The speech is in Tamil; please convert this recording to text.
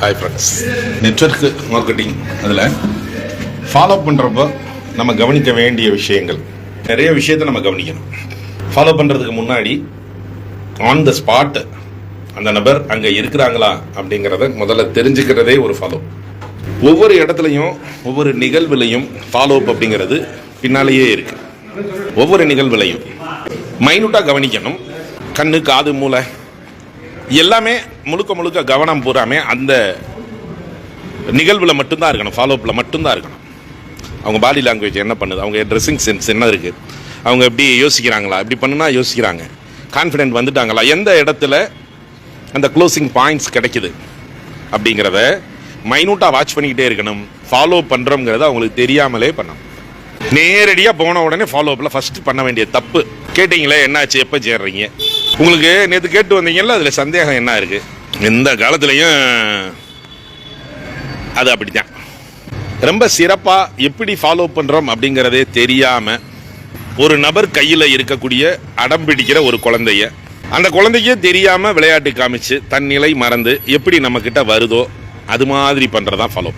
Hi friends. நெட்வொர்க் மார்க்கெட்டிங் அதில் ஃபாலோ பண்ணுறப்போ நம்ம கவனிக்க வேண்டிய விஷயங்கள் நிறைய விஷயத்தை நம்ம கவனிக்கணும். ஃபாலோ பண்ணுறதுக்கு முன்னாடி ஆன் த ஸ்பாட் அந்த நபர் அங்கே இருக்கிறாங்களா அப்படிங்கிறத முதல்ல தெரிஞ்சுக்கிறதே ஒரு ஃபாலோ. ஒவ்வொரு இடத்துலையும் ஒவ்வொரு நிகழ்வுலையும் ஃபாலோ அப் அப்படிங்கிறது பின்னாலேயே இருக்கு. ஒவ்வொரு நிகழ்வுலையும் மைனூட்டாக கவனிக்கணும். கண்ணு, காது, மூளை எல்லாமே முழுக்க முழுக்க கவனம் பூராமே அந்த நிகழ்வில் மட்டும்தான் இருக்கணும். ஃபாலோ அப்பில் மட்டும்தான் இருக்கணும். அவங்க பாடி லாங்குவேஜ் என்ன பண்ணுது, அவங்க ட்ரெஸ்ஸிங் சென்ஸ் என்ன இருக்குது, அவங்க எப்படி யோசிக்கிறாங்களா, இப்படி பண்ணுனா யோசிக்கிறாங்க, கான்ஃபிடென்ட் வந்துட்டாங்களா, எந்த இடத்துல அந்த க்ளோசிங் பாயிண்ட்ஸ் கிடைக்குது அப்படிங்கிறத மைனூட்டாக வாட்ச் பண்ணிக்கிட்டே இருக்கணும். ஃபாலோ பண்ணுறோங்கிறத அவங்களுக்கு தெரியாமலே பண்ணணும். நேரடியாக போன உடனே ஃபாலோ அப்பில் ஃபஸ்ட்டு பண்ண வேண்டிய தப்பு, கேட்டிங்களே என்னாச்சு, எப்போ சேர்றீங்க, உங்களுக்கு நேற்று கேட்டு வந்தீங்கல்ல, அதில் சந்தேகம் என்ன இருக்குது, எந்த காலத்துலேயும் அது அப்படித்தான். ரொம்ப சிறப்பாக எப்படி ஃபாலோ பண்ணுறோம் அப்படிங்கிறதே தெரியாமல் ஒரு நபர் கையில் இருக்கக்கூடிய அடம் பிடிக்கிற ஒரு குழந்தைய, அந்த குழந்தைக்கே தெரியாமல் விளையாட்டு காமிச்சு தன் நிலை மறந்து எப்படி நம்மக்கிட்ட வருதோ அது மாதிரி பண்ணுறதான் ஃபாலோ.